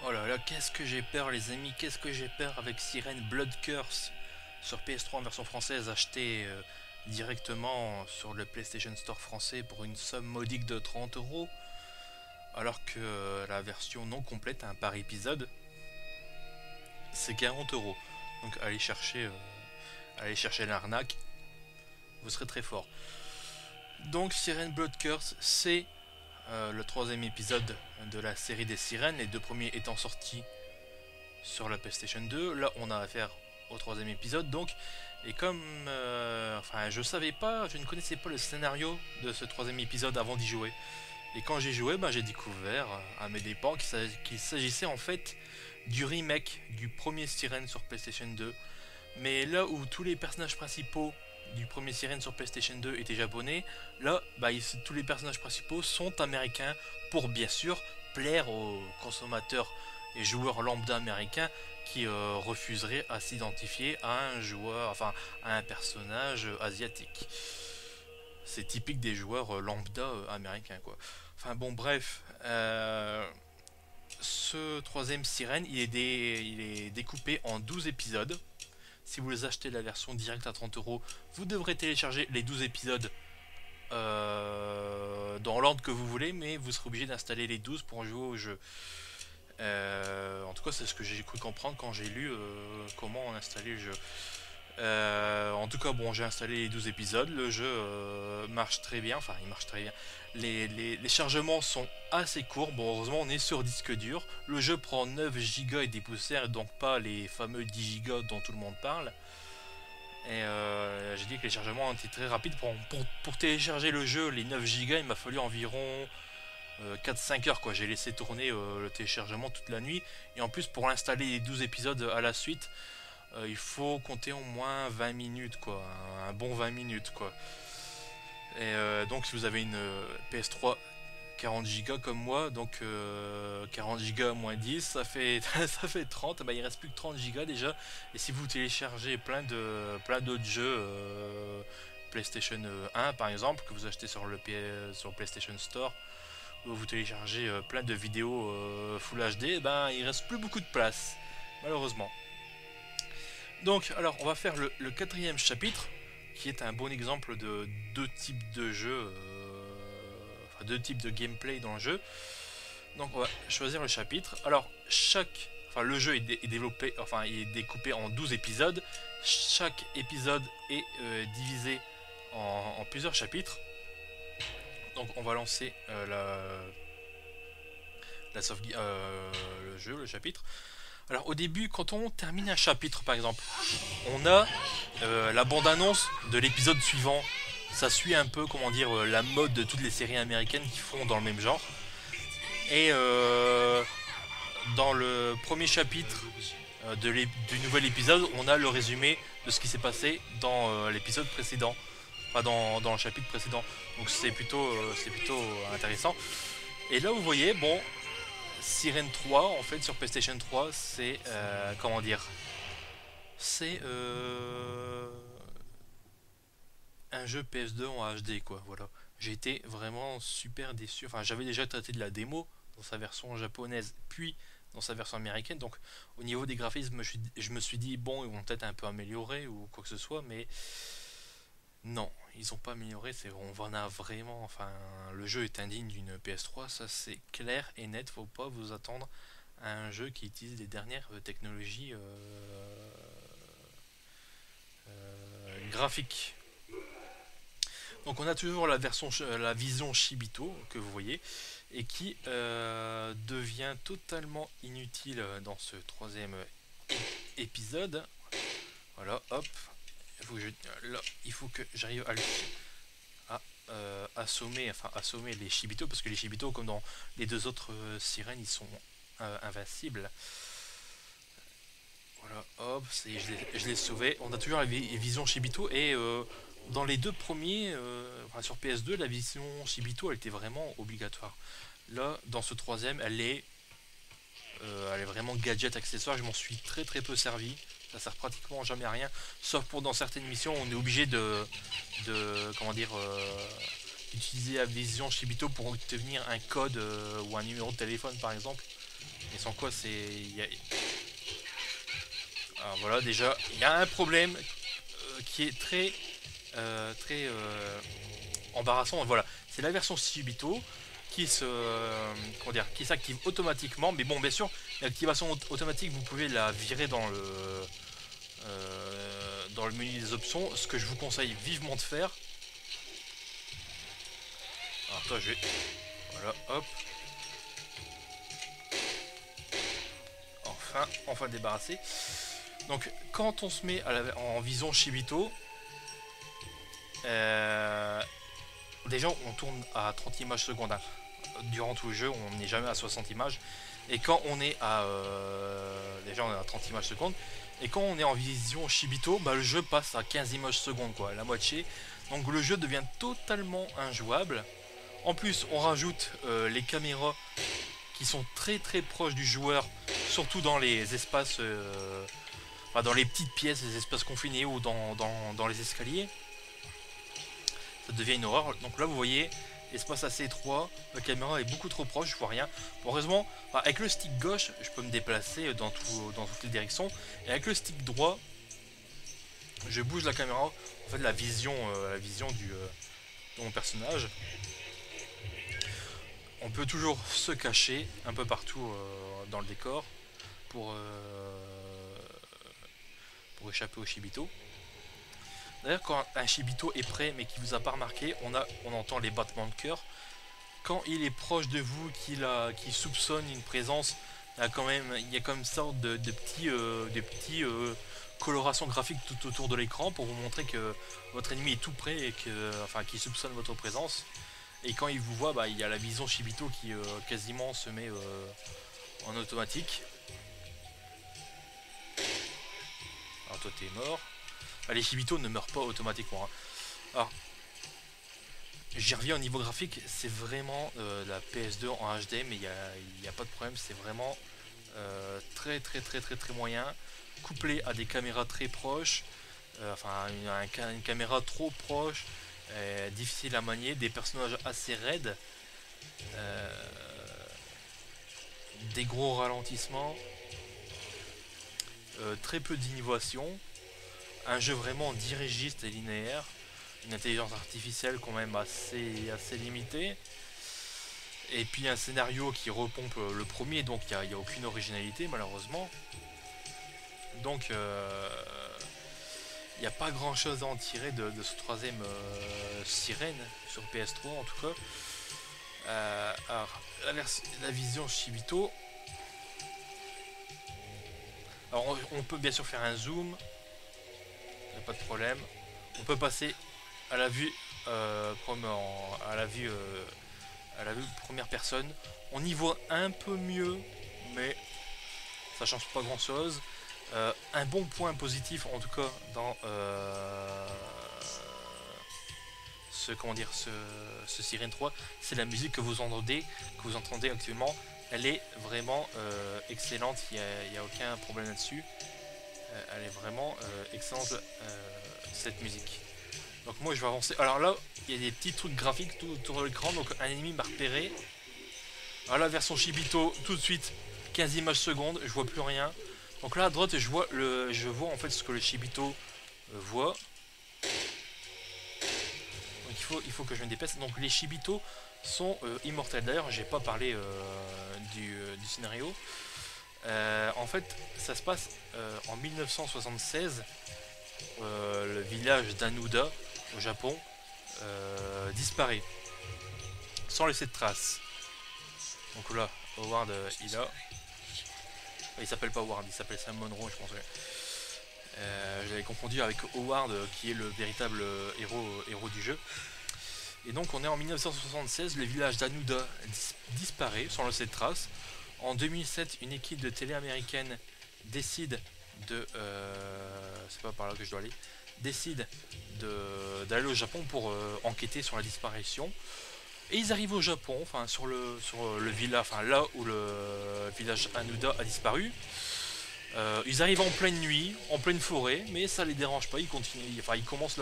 Oh là là, qu'est-ce que j'ai peur les amis, qu'est-ce que j'ai peur avec Siren Blood Curse sur PS3 en version française achetée directement sur le PlayStation Store français pour une somme modique de 30 € alors que la version non complète, par épisode, c'est 40 €. Donc allez chercher l'arnaque, vous serez très fort. Donc Siren Blood Curse, c'est le troisième épisode de la série des sirènes, les deux premiers étant sortis sur la PlayStation 2. Là, on a affaire au troisième épisode, donc. Et comme, enfin, je ne connaissais pas le scénario de ce troisième épisode avant d'y jouer. Et quand j'ai joué, j'ai découvert à mes dépens qu'il s'agissait en fait du remake du premier Sirène sur PlayStation 2. Mais là où tous les personnages principaux du premier Sirène sur PlayStation 2 étaient japonais, là, tous les personnages principaux sont américains pour bien sûr plaire aux consommateurs et joueurs lambda américains qui refuseraient à s'identifier à un joueur, enfin à un personnage asiatique. C'est typique des joueurs lambda américains quoi. Enfin bon bref, ce troisième Sirène il est découpé en 12 épisodes. Si vous les achetez la version directe à 30 €, vous devrez télécharger les 12 épisodes dans l'ordre que vous voulez, mais vous serez obligé d'installer les 12 pour jouer au jeu. En tout cas, c'est ce que j'ai cru comprendre quand j'ai lu comment on installait le jeu. En tout cas, bon, j'ai installé les 12 épisodes. Le jeu marche très bien. Enfin, il marche très bien. Les chargements sont assez courts. Bon, heureusement, on est sur disque dur. Le jeu prend 9 Go et des poussières, donc pas les fameux 10 Go dont tout le monde parle. Et j'ai dit que les chargements ont été très rapides. Pour télécharger le jeu, les 9 Go, il m'a fallu environ 4-5 heures quoi. J'ai laissé tourner le téléchargement toute la nuit. Et en plus, pour l'installer les 12 épisodes à la suite, il faut compter au moins 20 minutes quoi. Un bon 20 minutes quoi. Et donc, si vous avez une PS3 40 Go comme moi, donc 40 Go moins 10, ça fait 30, il reste plus que 30 Go déjà. Et si vous téléchargez plein d'autres jeux, PlayStation 1 par exemple, que vous achetez sur PlayStation Store, où vous téléchargez plein de vidéos Full HD, il reste plus beaucoup de place, malheureusement. Donc, alors, on va faire le quatrième chapitre, qui est un bon exemple de deux types de jeux, enfin deux types de gameplay dans le jeu. Donc, on va choisir le chapitre. Alors, enfin, le jeu est développé, enfin, il est découpé en 12 épisodes. Chaque épisode est divisé en plusieurs chapitres. Donc, on va lancer le jeu, le chapitre. Alors au début, quand on termine un chapitre par exemple, on a la bande-annonce de l'épisode suivant. Ça suit un peu, comment dire, la mode de toutes les séries américaines qui font dans le même genre. Et dans le premier chapitre du nouvel épisode, on a le résumé de ce qui s'est passé dans l'épisode précédent. Enfin, dans le chapitre précédent. Donc c'est plutôt intéressant. Et là, vous voyez, bon, Siren 3, en fait, sur PlayStation 3, c'est. Comment dire. C'est. Un jeu PS2 en HD, quoi, voilà. J'ai été vraiment super déçu. Enfin, j'avais déjà traité de la démo dans sa version japonaise, puis dans sa version américaine. Donc, au niveau des graphismes, je me suis dit, bon, ils vont peut-être un peu améliorer ou quoi que ce soit, mais non, ils ont pas amélioré. On en a vraiment. Enfin, le jeu est indigne d'une PS3, ça c'est clair et net. Faut pas vous attendre à un jeu qui utilise les dernières technologies graphiques. Donc on a toujours la vision Shibito que vous voyez et qui devient totalement inutile dans ce troisième épisode. Voilà, hop. Il faut que j'arrive à assommer les Shibito parce que les Shibito, comme dans les deux autres sirènes, ils sont invincibles. Voilà, hop, je l'ai sauvé. On a toujours la vision Shibito et dans les deux premiers, enfin, sur PS2, la vision Shibito elle était vraiment obligatoire. Là, dans ce troisième, elle est vraiment gadget accessoire. Je m'en suis très très peu servi. Ça sert pratiquement jamais à rien. Sauf pour dans certaines missions, on est obligé comment dire, utiliser la vision Shibito pour obtenir un code ou un numéro de téléphone par exemple. Et sans quoi c'est... Alors voilà, déjà, il y a un problème qui est très embarrassant. Voilà, c'est la version Subito qui comment dire, qui s'active automatiquement. Mais bon, bien sûr, l'activation automatique, vous pouvez la virer dans le menu des options. Ce que je vous conseille vivement de faire. Alors toi, je vais... Voilà, hop. Enfin débarrassé. Donc, quand on se met en vision Shibito, déjà on tourne à 30 images secondes. Hein. Durant tout le jeu, on n'est jamais à 60 images. Et quand on est à... déjà on est à 30 images secondes. Et quand on est en vision Shibito, bah, le jeu passe à 15 images secondes, quoi, la moitié. Donc le jeu devient totalement injouable. En plus, on rajoute les caméras qui sont très proches du joueur, surtout dans les espaces, enfin, dans les petites pièces, les espaces confinés ou dans les escaliers. Ça devient une horreur. Donc là, vous voyez, espace assez étroit, la caméra est beaucoup trop proche, je vois rien. Bon, heureusement, avec le stick gauche, je peux me déplacer dans toutes les directions. Et avec le stick droit, je bouge la caméra, en fait la vision de mon personnage. On peut toujours se cacher un peu partout dans le décor pour échapper au Shibito. D'ailleurs, quand un Shibito est prêt mais qu'il vous a pas remarqué, on entend les battements de cœur. Quand il est proche de vous, qu'il soupçonne une présence, il y a comme une sorte de petits colorations graphiques tout autour de l'écran pour vous montrer que votre ennemi est tout près et qu'il soupçonne votre présence. Et quand il vous voit, bah, il y a la vision Shibito qui quasiment se met en automatique. Alors toi t'es mort. Ah, les Shibito ne meurent pas automatiquement. Hein. Alors, j'y reviens au niveau graphique, c'est vraiment la PS2 en HD, mais il n'y a pas de problème, c'est vraiment très moyen. Couplé à des caméras très proches, une caméra trop proche. Difficile à manier, des personnages assez raides, des gros ralentissements, très peu d'innovation, un jeu vraiment dirigiste et linéaire, une intelligence artificielle quand même assez limitée, et puis un scénario qui repompe le premier, donc il n'y a aucune originalité malheureusement. Donc il n'y a pas grand chose à en tirer de ce troisième sirène sur PS3 en tout cas. Alors, la vision Shibito. Alors, on peut bien sûr faire un zoom, il n'y a pas de problème. On peut passer à la vue, à la vue première personne. On y voit un peu mieux, mais ça change pas grand chose. Un bon point positif en tout cas dans ce Sirène 3, c'est la musique que vous entendez actuellement. Elle est vraiment excellente, il n'y a aucun problème là-dessus. Elle est vraiment excellente cette musique. Donc moi je vais avancer. Alors là, il y a des petits trucs graphiques tout autour de l'écran, donc un ennemi m'a repéré. Alors la version Shibito, tout de suite, 15 images secondes, je vois plus rien. Donc là à droite je vois en fait ce que le Shibito voit. Donc il faut que je me dépêche. Donc les Shibito sont immortels. D'ailleurs j'ai pas parlé du scénario. En fait ça se passe en 1976. Le village d'Anuda au Japon disparaît sans laisser de traces. Donc là Howard il s'appelle pas Howard, il s'appelle Sam Monroe je pense. Je l'avais confondu avec Howard qui est le véritable héros du jeu. Et donc on est en 1976, le village d'Anuda disparaît sans laisser de traces. En 2007, une équipe de télé américaine décide de... c'est pas par là que je dois aller. Décide d'aller au Japon pour enquêter sur la disparition. Et ils arrivent au Japon, enfin sur le village, enfin là où le village Anuda a disparu. Ils arrivent en pleine nuit, en pleine forêt, mais ça les dérange pas. Ils continuent, enfin ils commencent